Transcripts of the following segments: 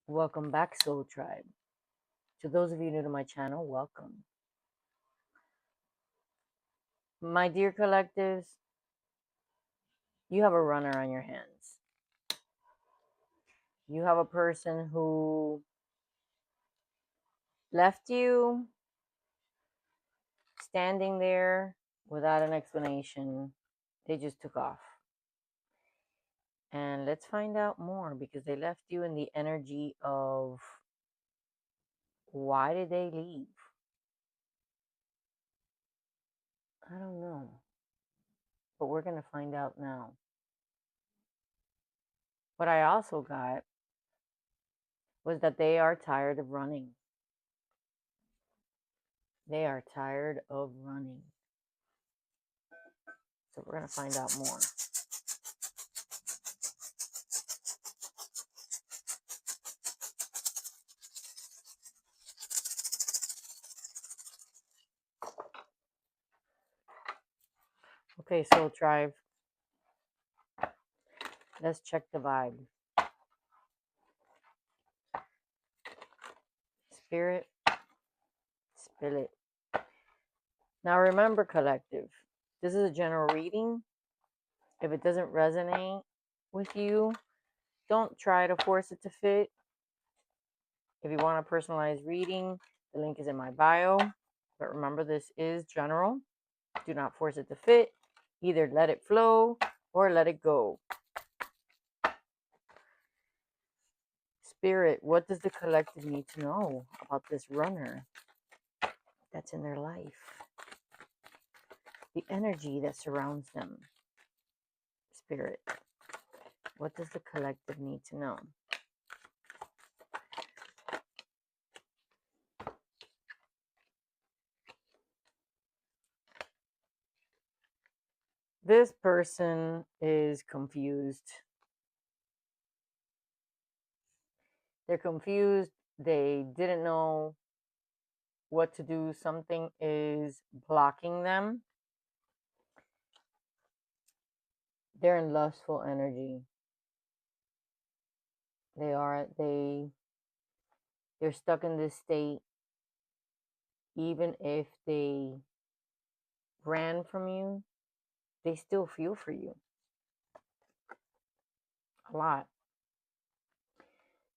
Welcome back, Soul Tribe. To those of you new to my channel, welcome. My dear collectives, you have a runner on your hands. You have a person who left you standing there without an explanation. They just took off. And let's find out more because they left you in the energy of why did they leave? I don't know. But we're going to find out now. What I also got was that they are tired of running. They are tired of running. So we're going to find out more. Okay, Soul Tribe. Let's check the vibe. Spirit, spill it. Now remember, collective, this is a general reading. If it doesn't resonate with you, don't try to force it to fit. If you want a personalized reading, the link is in my bio. But remember, this is general. Do not force it to fit. Either let it flow or let it go. Spirit, what does the collective need to know about this runner that's in their life? The energy that surrounds them. Spirit, what does the collective need to know? This person is confused. They're confused. They didn't know what to do. Something is blocking them. They're in lustful energy. They're stuck in this state. Even if they ran from you, they still feel for you. A lot.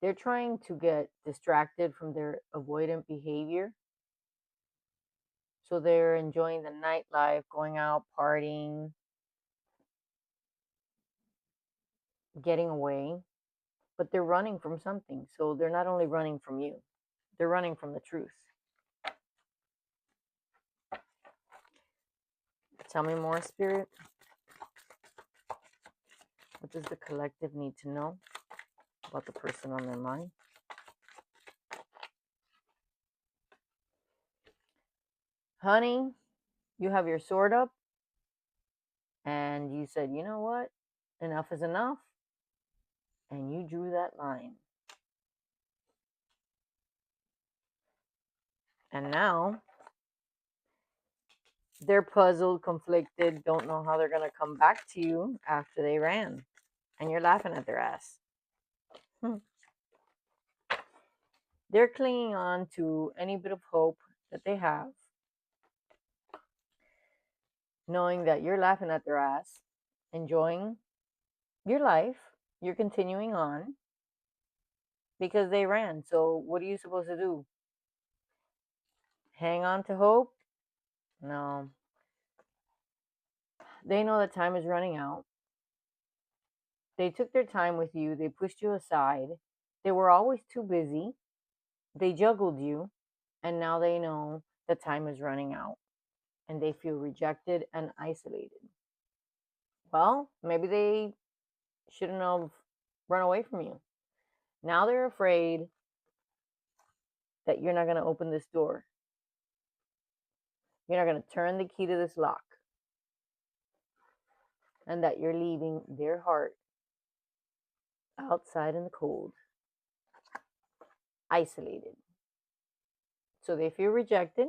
They're trying to get distracted from their avoidant behavior. So they're enjoying the nightlife, going out, partying, getting away. But they're running from something. So they're not only running from you, they're running from the truth. Tell me more, Spirit. What does the collective need to know about the person on their mind? Honey, you have your sword up. And you said, you know what? Enough is enough. And you drew that line. And now they're puzzled, conflicted, don't know how they're going to come back to you after they ran. And you're laughing at their ass. They're clinging on to any bit of hope that they have, knowing that you're laughing at their ass, enjoying your life, you're continuing on because they ran. So what are you supposed to do? Hang on to hope? No. They know that time is running out. They took their time with you. They pushed you aside. They were always too busy. They juggled you. And now they know that time is running out. And they feel rejected and isolated. Well, maybe they shouldn't have run away from you. Now they're afraid that you're not going to open this door. You're not going to turn the key to this lock. And that you're leaving their heart outside in the cold, isolated. So they feel rejected.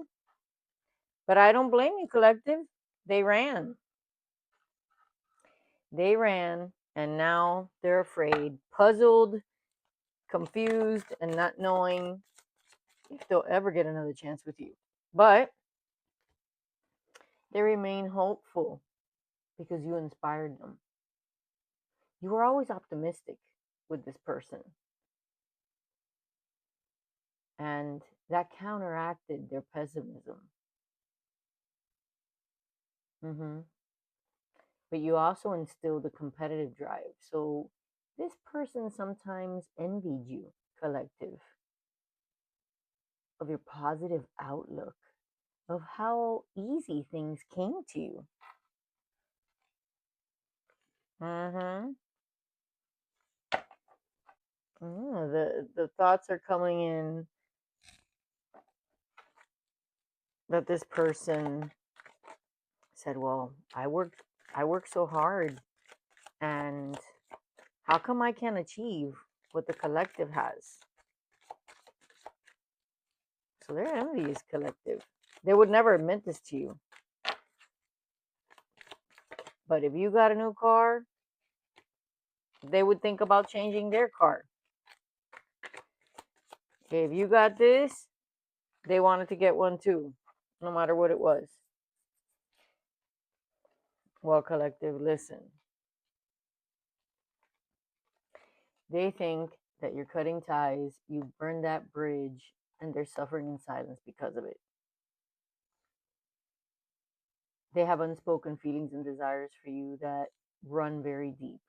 But I don't blame you, collective. They ran. They ran, and now they're afraid, puzzled, confused, and not knowing if they'll ever get another chance with you. But they remain hopeful because you inspired them. You were always optimistic with this person, and that counteracted their pessimism. hmm But you also instilled a competitive drive. So this person sometimes envied you, collective, of your positive outlook, of how easy things came to you. Mm-hmm. The thoughts are coming in that this person said, "Well, I worked so hard, and how come I can't achieve what the collective has?" So their envy is collective. They would never admit this to you, but if you got a new car, they would think about changing their car. Okay, if you got this, they wanted to get one too, no matter what it was. Well, collective, listen. They think that you're cutting ties, you burned that bridge, and they're suffering in silence because of it. They have unspoken feelings and desires for you that run very deep,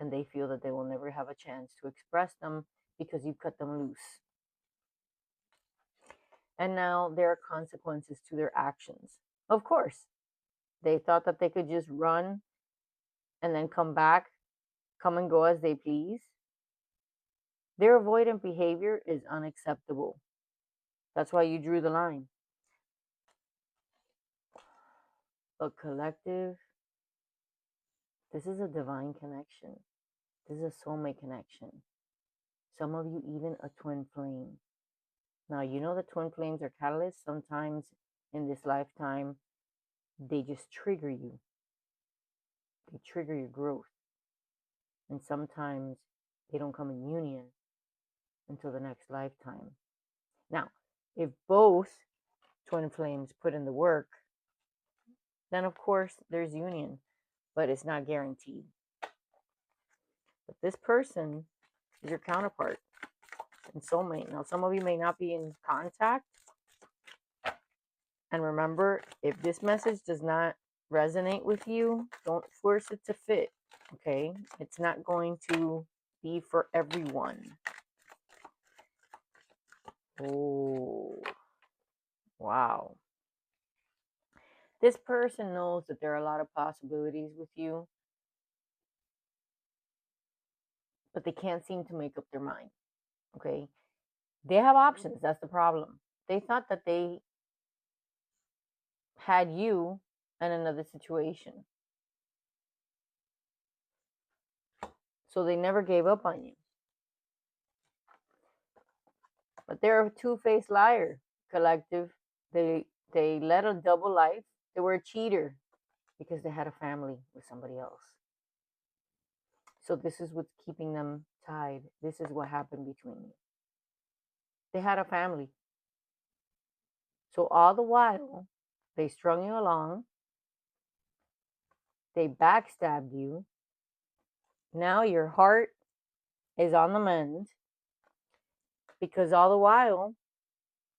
and they feel that they will never have a chance to express them because you cut them loose. And now there are consequences to their actions. Of course, they thought that they could just run and then come back, come and go as they please. Their avoidant behavior is unacceptable. That's why you drew the line. But collective, this is a divine connection. This is a soulmate connection. Some of you, even a twin flame. Now, you know the twin flames are catalysts. Sometimes in this lifetime, they just trigger you, they trigger your growth. And sometimes they don't come in union until the next lifetime. Now, if both twin flames put in the work, then of course there's union, but it's not guaranteed. But this person is your counterpart and soulmate. Now, some of you may not be in contact. And remember, if this message does not resonate with you, don't force it to fit. Okay? It's not going to be for everyone. Oh, wow. This person knows that there are a lot of possibilities with you, but they can't seem to make up their mind. Okay? They have options. That's the problem. They thought that they had you in another situation. So they never gave up on you. But they're a two-faced liar, collective. They led a double life. They were a cheater because they had a family with somebody else. So this is what's keeping them tied. This is what happened between you. They had a family. So all the while, they strung you along. They backstabbed you. Now your heart is on the mend because all the while,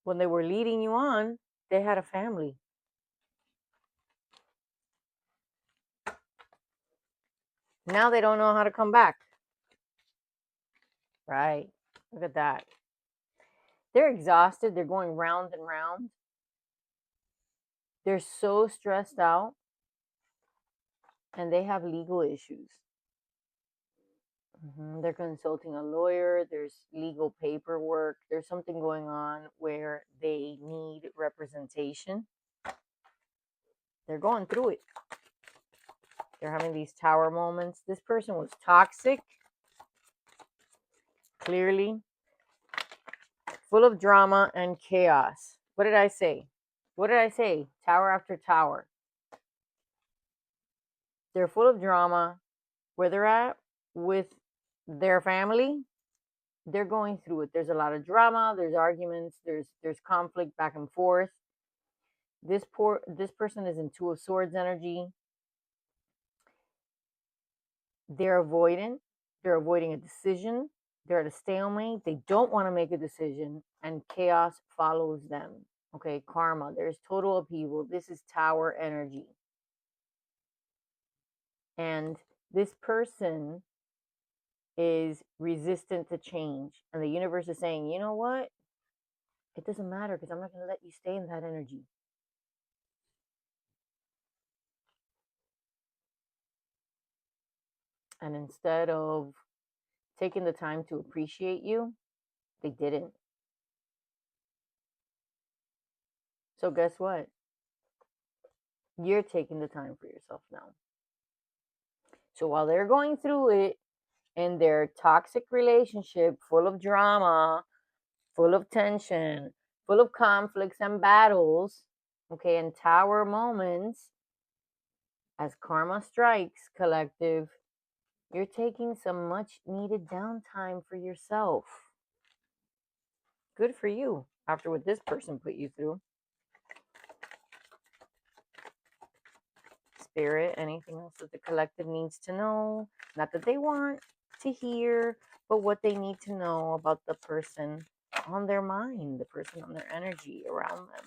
when they were leading you on, they had a family. Now they don't know how to come back. Right. Look at that. They're exhausted. They're going round and round. They're so stressed out and they have legal issues. They're consulting a lawyer. There's legal paperwork. There's something going on where they need representation. They're going through it. They're having these tower moments. This person was toxic, clearly, full of drama and chaos. What did I say? What did I say? Tower after tower. They're full of drama where they're at with their family, they're going through it. There's a lot of drama, there's arguments, there's conflict back and forth. This person is in Two of Swords energy. They're avoidant. They're avoiding a decision. They're at a stalemate. They don't want to make a decision, and chaos follows them. Okay, karma. There's total upheaval. This is Tower energy. And this person is resistant to change. And the universe is saying, you know what? It doesn't matter because I'm not going to let you stay in that energy. And instead of taking the time to appreciate you, they didn't. So guess what? You're taking the time for yourself now. So while they're going through it in their toxic relationship, full of drama, full of tension, full of conflicts and battles, okay, and tower moments, as karma strikes, collective, you're taking some much needed downtime for yourself. Good for you after what this person put you through. Spirit, anything else that the collective needs to know? Not that they want to hear, but what they need to know about the person on their mind, the person on their energy around them.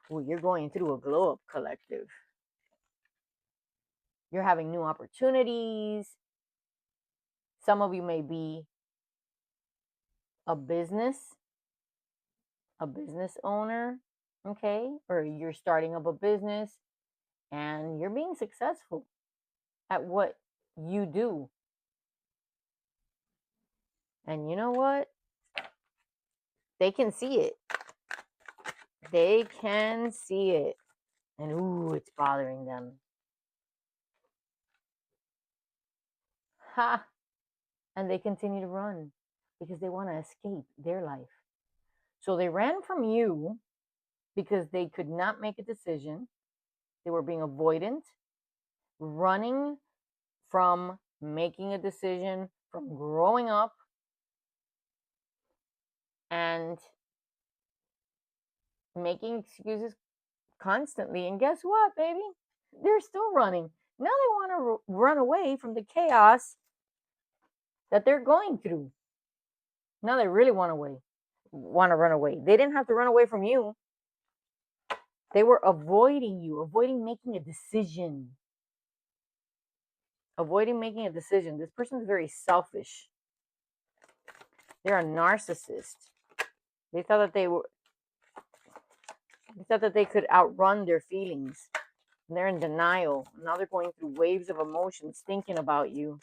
Well, you're going through a glow up, collective. You're having new opportunities. Some of you may be a business owner, okay? Or you're starting up a business and you're being successful at what you do. And you know what? They can see it. They can see it. And ooh, it's bothering them. Ha! And they continue to run because they want to escape their life. So they ran from you because they could not make a decision. They were being avoidant, running from making a decision, from growing up, and making excuses constantly. And guess what, baby? They're still running. Now they want to run away from the chaos that they're going through. Now they really want to run away. They didn't have to run away from you. They were avoiding you, avoiding making a decision. Avoiding making a decision. This person is very selfish. They're a narcissist. They thought that they could outrun their feelings. And they're in denial. Now they're going through waves of emotions thinking about you.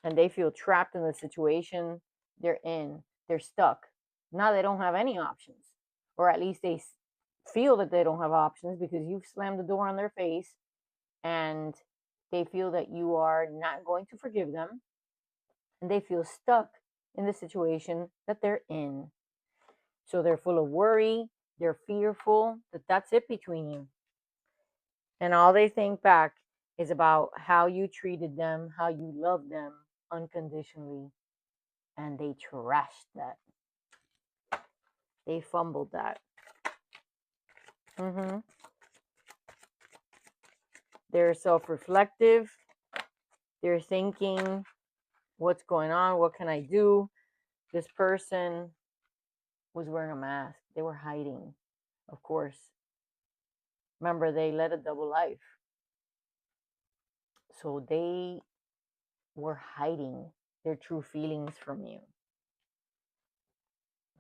And they feel trapped in the situation they're in. They're stuck. Now they don't have any options. Or at least they feel that they don't have options because you've slammed the door on their face and they feel that you are not going to forgive them. And they feel stuck in the situation that they're in. So they're full of worry. They're fearful that that's it between you. And all they think back is about how you treated them, how you loved them unconditionally. And they trashed that. They fumbled that. They're self-reflective. They're thinking, what's going on? What can I do? This person was wearing a mask. They were hiding, of course. Remember, they led a double life. So they were hiding their true feelings from you.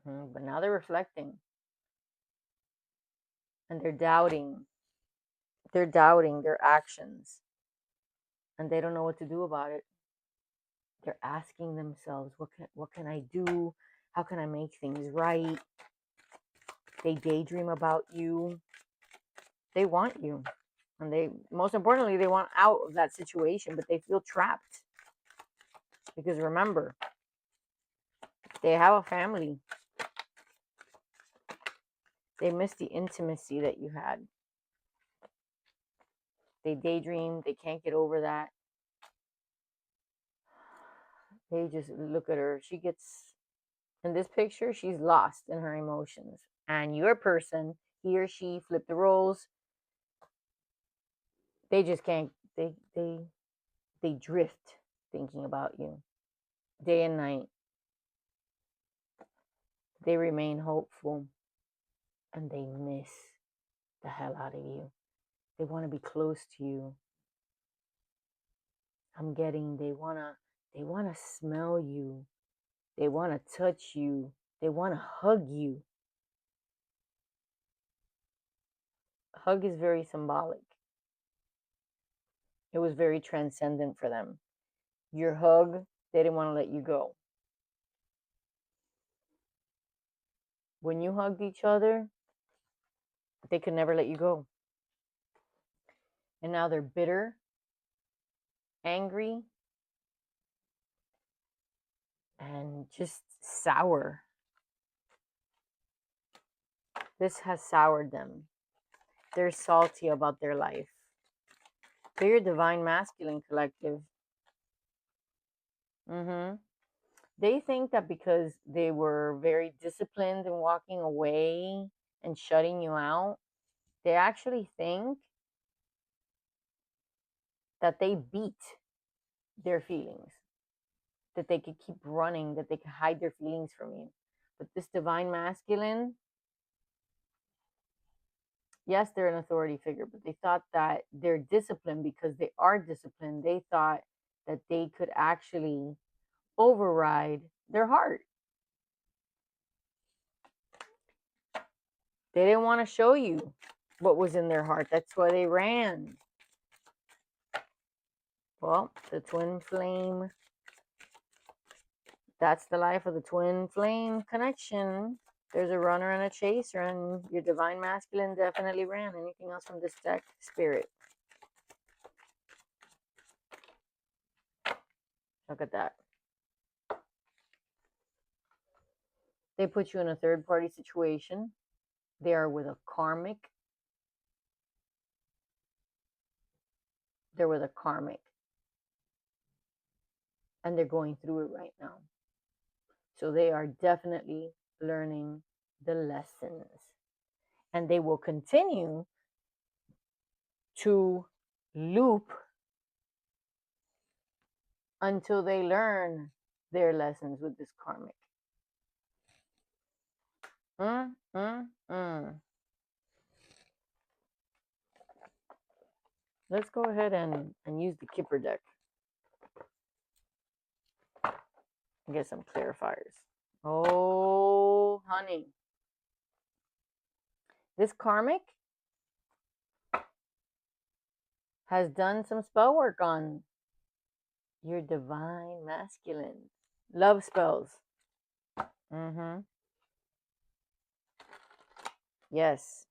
But now they're reflecting. And they're doubting. They're doubting their actions. And they don't know what to do about it. They're asking themselves, what can I do? How can I make things right? They daydream about you. They want you. And they, most importantly, they want out of that situation, but they feel trapped. Because remember, they have a family. They miss the intimacy that you had. They daydream. They can't get over that. They just look at her. She gets, in this picture, she's lost in her emotions. And your person, he or she, flip the roles. They just can't, they drift thinking about you day and night. They remain hopeful and they miss the hell out of you. They want to be close to you. I'm getting, they want to smell you. They want to touch you. They want to hug you. Hug is very symbolic. It was very transcendent for them. Your hug, they didn't want to let you go. When you hugged each other, they could never let you go. And now they're bitter, angry, and just sour. This has soured them. They're salty about their life. They're your divine masculine collective. They think that because they were very disciplined in walking away and shutting you out, they actually think that they beat their feelings, that they could keep running, that they could hide their feelings from you. But this divine masculine, yes, they're an authority figure, but they thought that they're disciplined because they are disciplined. They thought that they could actually override their heart. They didn't want to show you what was in their heart. That's why they ran. Well, the twin flame. That's the life of the twin flame connection. There's a runner and a chaser, and your divine masculine definitely ran. Anything else from this deck, Spirit? Look at that. They put you in a third-party situation. They are with a karmic. They're with a karmic. And they're going through it right now. So they are definitely learning the lessons. And they will continue to loop until they learn their lessons with this karmic. Let's go ahead and use the Kipper deck and get some clarifiers. Oh, honey. This karmic has done some spell work on your divine masculine. Love spells. Yes.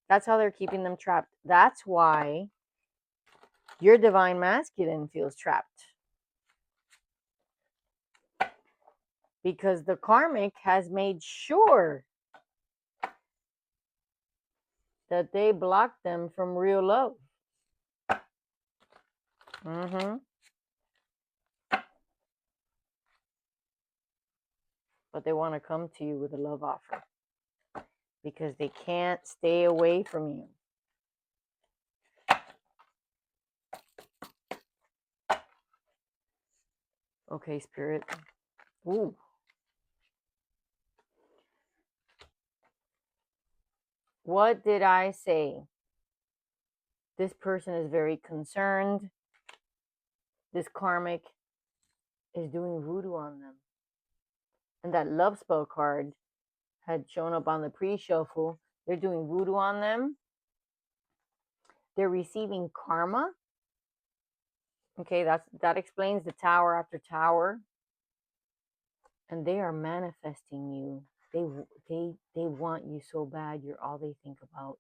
That's how they're keeping them trapped. That's why your divine masculine feels trapped. Because the karmic has made sure that they blocked them from real love. But they want to come to you with a love offer because they can't stay away from you. Okay, Spirit. Ooh. What did I say? This person is very concerned. This karmic is doing voodoo on them. And that love spell card had shown up on the pre-shuffle. They're doing voodoo on them. They're receiving karma. Okay, that explains the tower after tower. And they are manifesting you. They want you so bad. You're all they think about.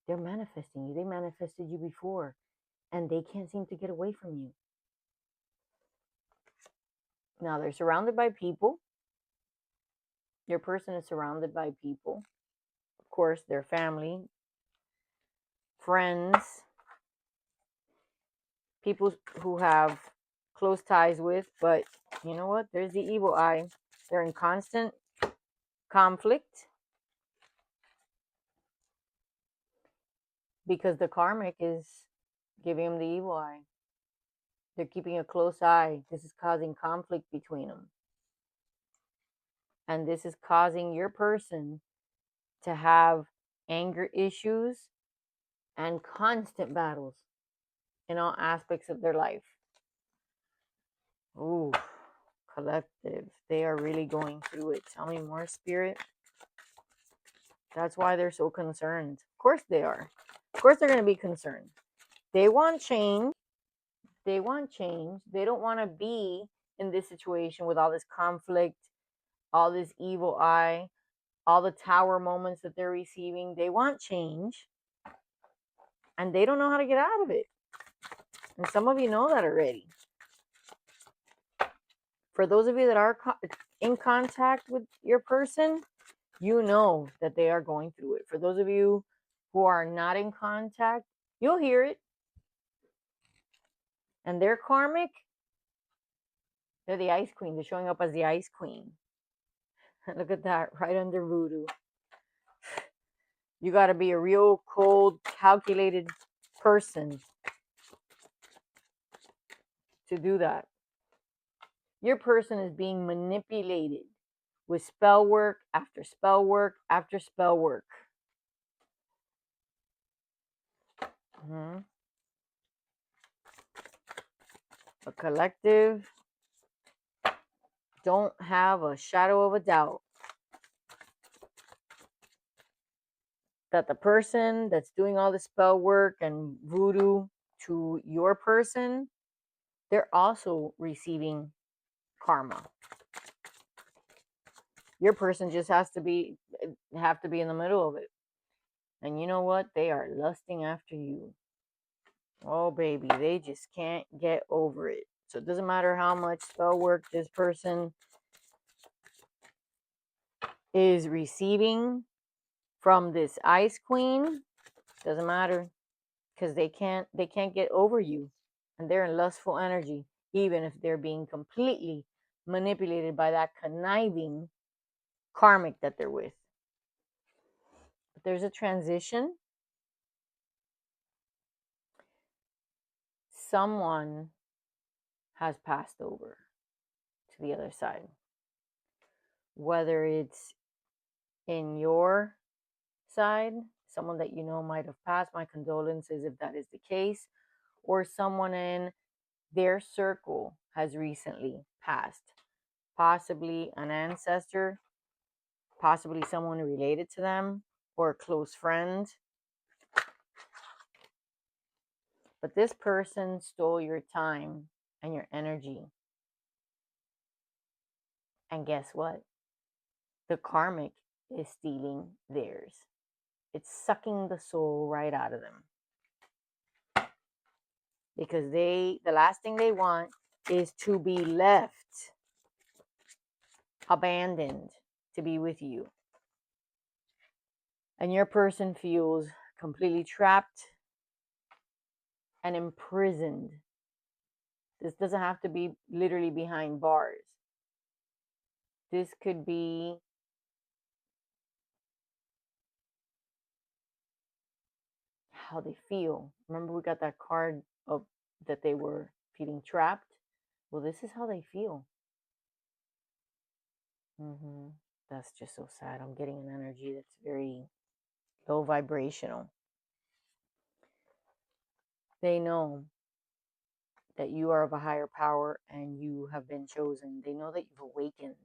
They're manifesting you. They manifested you before. And they can't seem to get away from you. Now they're surrounded by people. Your person is surrounded by people. course, their family, friends, people who have close ties with. But you know what? There's the evil eye. They're in constant conflict because the karmic is giving them the evil eye. They're keeping a close eye. This is causing conflict between them. And this is causing your person to have anger issues and constant battles in all aspects of their life. Ooh, collective. They are really going through it. Tell me more, Spirit. That's why they're so concerned. Of course they are. Of course they're going to be concerned. They want change. They want change. They don't want to be in this situation with all this conflict, all this evil eye, all the tower moments that they're receiving. They want change. And they don't know how to get out of it. And some of you know that already. For those of you that are in contact with your person, you know that they are going through it. For those of you who are not in contact, you'll hear it. And they're karmic. They're the ice queen. They're showing up as the ice queen. Look at that, right under voodoo. You got to be a real cold, calculated person to do that. Your person is being manipulated with spell work after spell work after spell work. A collective don't have a shadow of a doubt that the person that's doing all the spell work and voodoo to your person, they're also receiving karma. Your person just have to be in the middle of it. And you know what? They are lusting after you. Oh, baby, they just can't get over it. So it doesn't matter how much spell work this person is receiving from this ice queen. Doesn't matter, because they can't get over you, and they're in lustful energy, even if they're being completely manipulated by that conniving karmic that they're with. But there's a transition. Someone has passed over to the other side, whether it's in your side, someone that you know might have passed. My condolences if that is the case. Or someone in their circle has recently passed. Possibly an ancestor, possibly someone related to them, or a close friend. But this person stole your time and your energy. And guess what? The karmic is stealing theirs. It's sucking the soul right out of them. Because the last thing they want is to be left abandoned to be with you. And your person feels completely trapped and imprisoned. This doesn't have to be literally behind bars. This could be how they feel. Remember, we got that card of that they were feeling trapped. Well, this is how they feel. That's just so sad. I'm getting an energy that's very low vibrational. They know that you are of a higher power and you have been chosen. They know that you've awakened.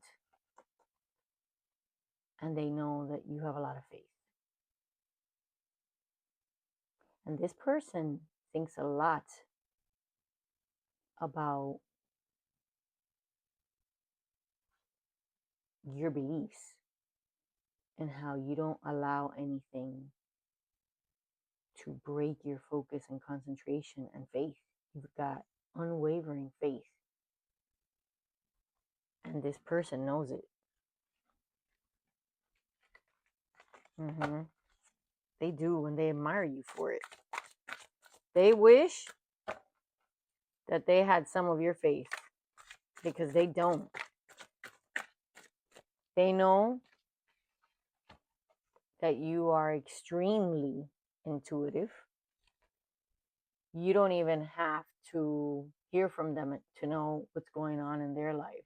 And they know that you have a lot of faith. And this person thinks a lot about your beliefs and how you don't allow anything to break your focus and concentration and faith. You've got unwavering faith. And this person knows it. They do, and they admire you for it. They wish that they had some of your faith because they don't. They know that you are extremely intuitive. You don't even have to hear from them to know what's going on in their life.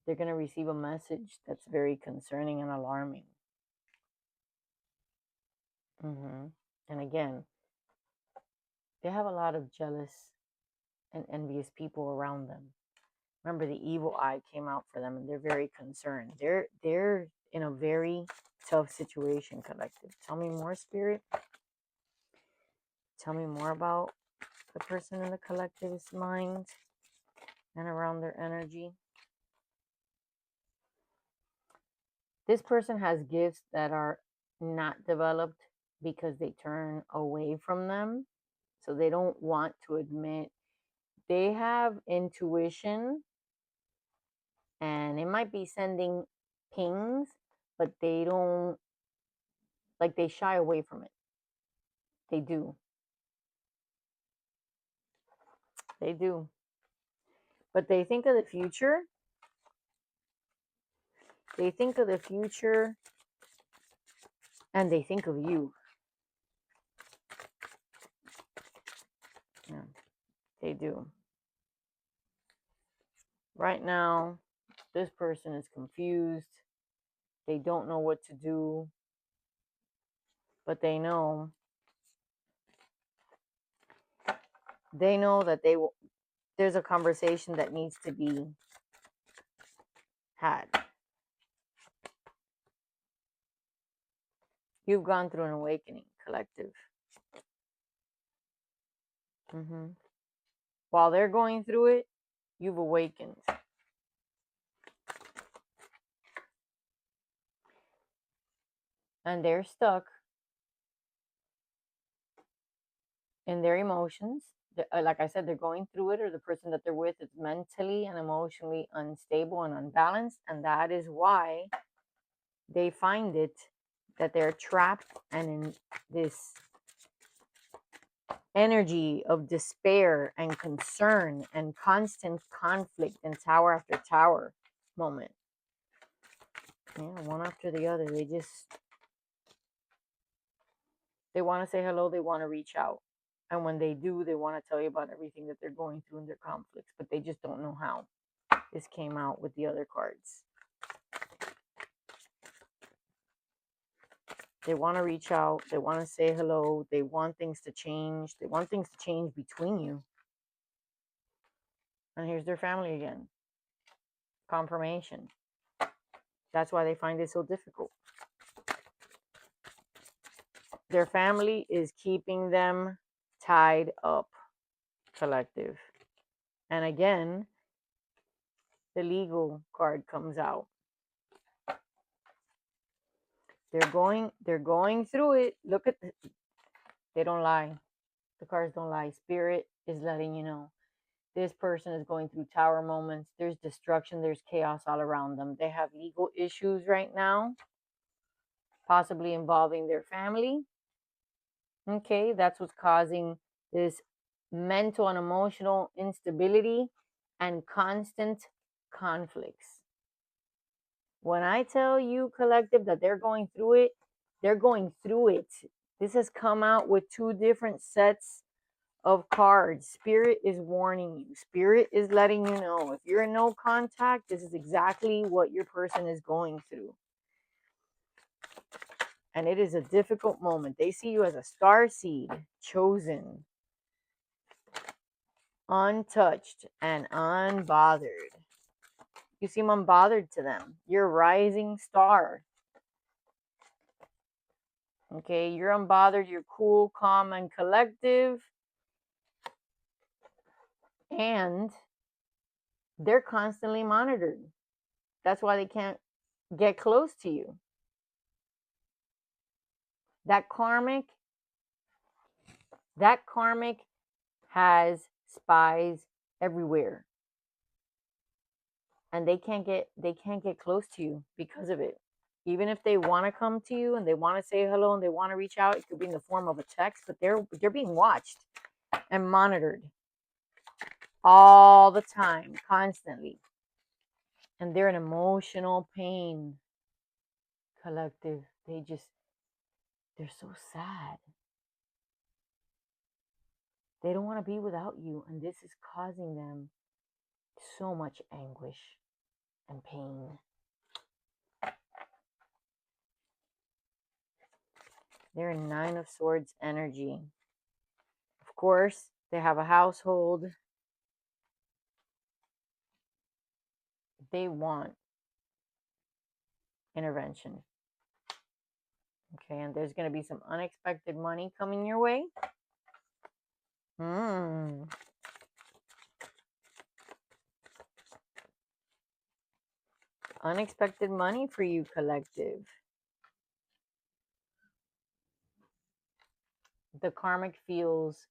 They're going to receive a message that's very concerning and alarming. And again, they have a lot of jealous and envious people around them. Remember, the evil eye came out for them, and they're very concerned. They're in a very tough situation, collective. Tell me more, Spirit. Tell me more about the person in the collective's mind and around their energy. This person has gifts that are not developed because they turn away from them. So they don't want to admit. They have intuition, and it might be sending pings, but they don't, like, they shy away from it. They do. They do. But they think of the future. They think of the future, and they think of you. Yeah, they do. Right now, this person is confused. They don't know what to do, but they know that there's a conversation that needs to be had. You've gone through an awakening, collective. While they're going through it, you've awakened. And they're stuck in their emotions. Like I said, they're going through it, or the person that they're with is mentally and emotionally unstable and unbalanced. And that is why they find it that they're trapped and in this energy of despair and concern and constant conflict and tower after tower moment. Yeah, one after the other. They want to say hello, they want to reach out. And when they do, they want to tell you about everything that they're going through in their conflicts, but they just don't know how. This came out with the other cards. They want to reach out. They want to say hello. They want things to change. They want things to change between you. And here's their family again. Confirmation. That's why they find it so difficult. Their family is keeping them tied up, collective. And again, the legal card comes out. They're going through it. Look at they don't lie. The cards don't lie. Spirit is letting you know. This person is going through tower moments. There's destruction. There's chaos all around them. They have legal issues right now, possibly involving their family. Okay, that's what's causing this mental and emotional instability and constant conflicts. When I tell you, collective, that they're going through it, they're going through it. This has come out with two different sets of cards. Spirit is warning you. Spirit is letting you know. If you're in no contact, this is exactly what your person is going through. And it is a difficult moment. They see you as a star seed, chosen, untouched, and unbothered. You seem unbothered to them. You're a rising star. Okay, you're unbothered, you're cool, calm, and collective. And they're constantly monitored. That's why they can't get close to you. That karmic has spies everywhere. And they can't get close to you because of it. Even if they want to come to you and they want to say hello and they want to reach out, it could be in the form of a text, but they're being watched and monitored all the time, constantly. And they're in emotional pain, collective. They're so sad. They don't want to be without you, and this is causing them so much anguish and pain. They're in Nine of Swords energy. Of course, they have a household. They want intervention. Okay, and there's going to be some unexpected money coming your way. Unexpected money for you, collective. The karmic feels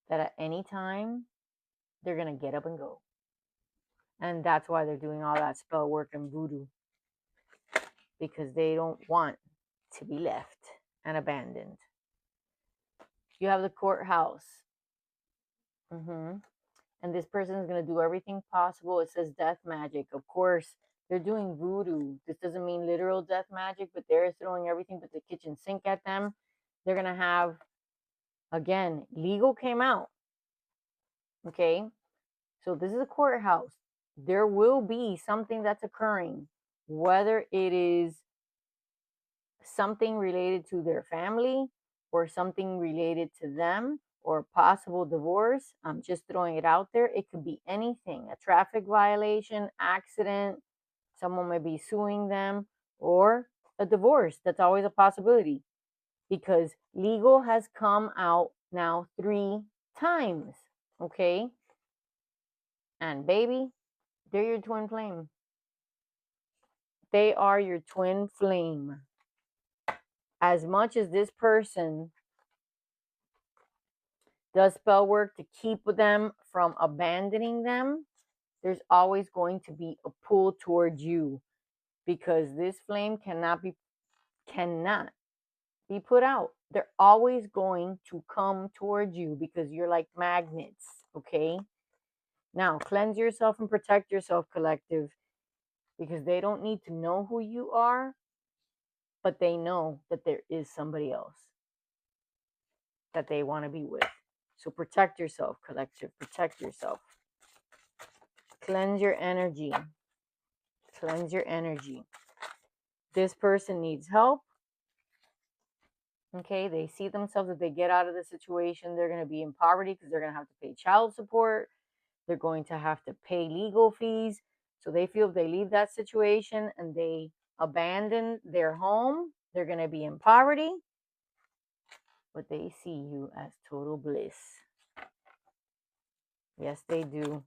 that at any time, they're going to get up and go. And that's why they're doing all that spell work and voodoo. Because they don't want to be left and abandoned. You have the courthouse. And this person is going to do everything possible. It says death magic. Of course, they're doing voodoo. This doesn't mean literal death magic, but they're throwing everything but the kitchen sink at them. They're going to have, again, legal came out. Okay? So this is a courthouse. There will be something that's occurring, whether it is something related to their family or something related to them or possible divorce. I'm just throwing it out there. It could be anything, a traffic violation, accident, someone may be suing them, or a divorce. That's always a possibility because legal has come out now 3 times. Okay? And baby, they're your twin flame. They are your twin flame. As much as this person does spell work to keep them from abandoning them, there's always going to be a pull towards you because this flame cannot be put out. They're always going to come towards you because you're like magnets, okay? Now, cleanse yourself and protect yourself, collective, because they don't need to know who you are, but they know that there is somebody else that they want to be with. So protect yourself, collective. Protect yourself. Cleanse your energy. Cleanse your energy. This person needs help. Okay, they see themselves, if they get out of the situation, they're going to be in poverty because they're going to have to pay child support. They're going to have to pay legal fees. So they feel if they leave that situation and they abandon their home, they're going to be in poverty. But they see you as total bliss. Yes, they do.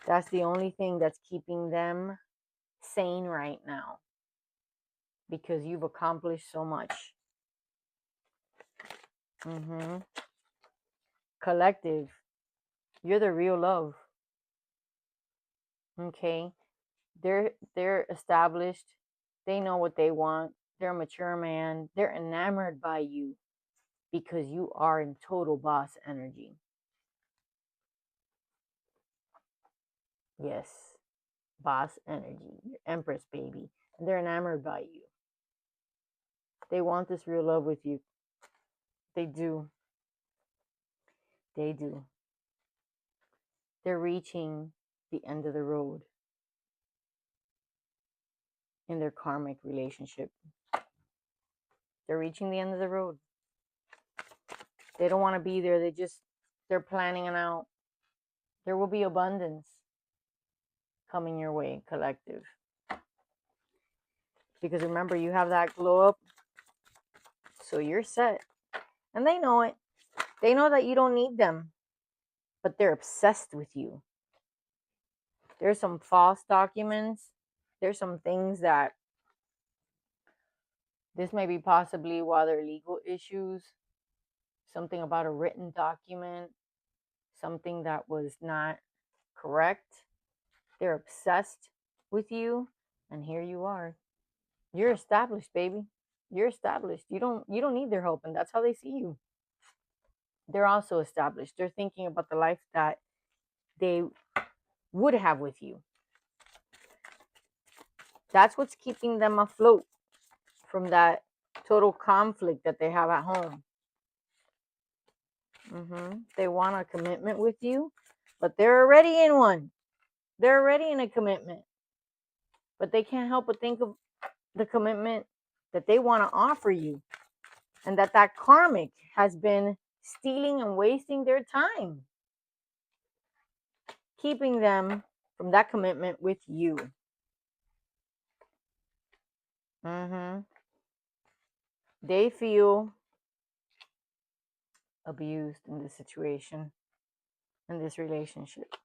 That's the only thing that's keeping them sane right now. Because you've accomplished so much. Collective. You're the real love. Okay? They're established. They know what they want. They're a mature man. They're enamored by you because you are in total boss energy. Yes. Boss energy. Your Empress, baby. And they're enamored by you. They want this real love with you. They do. They do. They're reaching the end of the road in their karmic relationship. They're reaching the end of the road. They don't want to be there. They're planning it out. There will be abundance coming your way, collective. Because remember, you have that glow up. So you're set. And they know it. They know that you don't need them. But they're obsessed with you. There's some false documents. There's some things that this may be possibly while there are legal issues. Something about a written document. Something that was not correct. They're obsessed with you. And here you are. You're established, baby. You're established. You don't need their help, and that's how they see you. They're also established. They're thinking about the life that they would have with you. That's what's keeping them afloat from that total conflict that they have at home. They want a commitment with you, but they're already in one. They're already in a commitment, but they can't help but think of the commitment that they want to offer you, and that karmic has been stealing and wasting their time, keeping them from that commitment with you. They feel abused in this situation, in this relationship.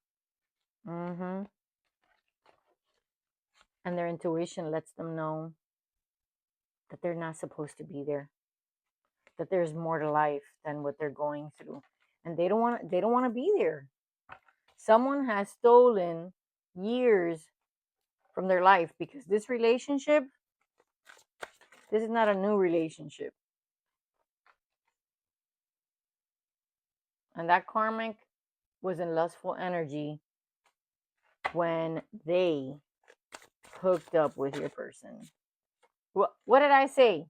And their intuition lets them know that they're not supposed to be there, that there's more to life than what they're going through, and they don't want to be there. Someone has stolen years from their life, because this relationship, this is not a new relationship. And that karmic was in lustful energy when they hooked up with your person. What did I say?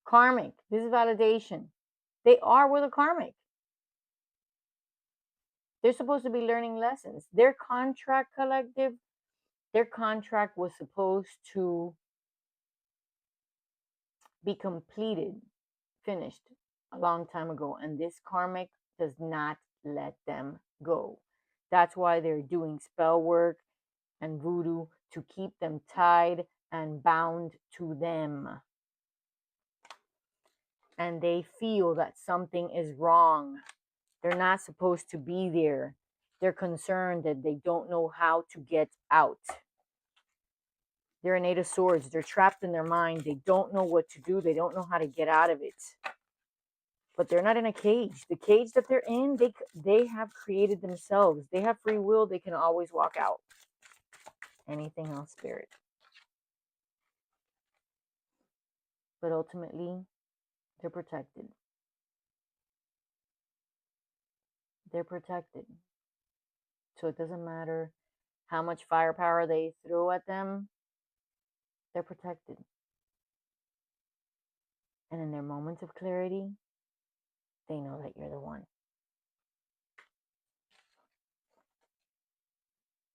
Karmic. This is validation. They are with a karmic. They're supposed to be learning lessons. Their contract, collective, their contract was supposed to be completed, finished a long time ago. And this karmic does not let them go. That's why they're doing spell work and voodoo to keep them tied and bound to them. And they feel that something is wrong. They're not supposed to be there. They're concerned that they don't know how to get out. They're an Eight of Swords. They're trapped in their mind. They don't know what to do. They don't know how to get out of it. But they're not in a cage. The cage that they're in, they have created themselves. They have free will. They can always walk out. Anything else, Spirit. But ultimately, they're protected. They're protected. So it doesn't matter how much firepower they throw at them. They're protected. And in their moments of clarity, they know that you're the one.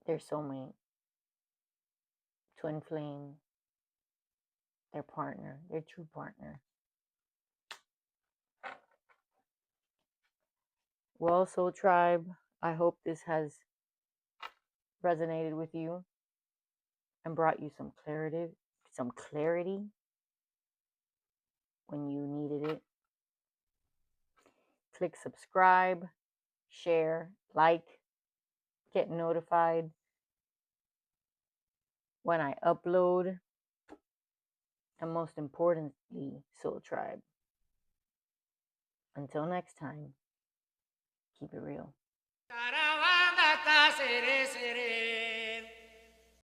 Their soulmate, twin flame, their partner, their true partner. Well, Soul Tribe, I hope this has resonated with you and brought you some clarity when you needed it. Click subscribe, share, like, get notified when I upload. And most importantly, Soul Tribe, until next time, keep it real.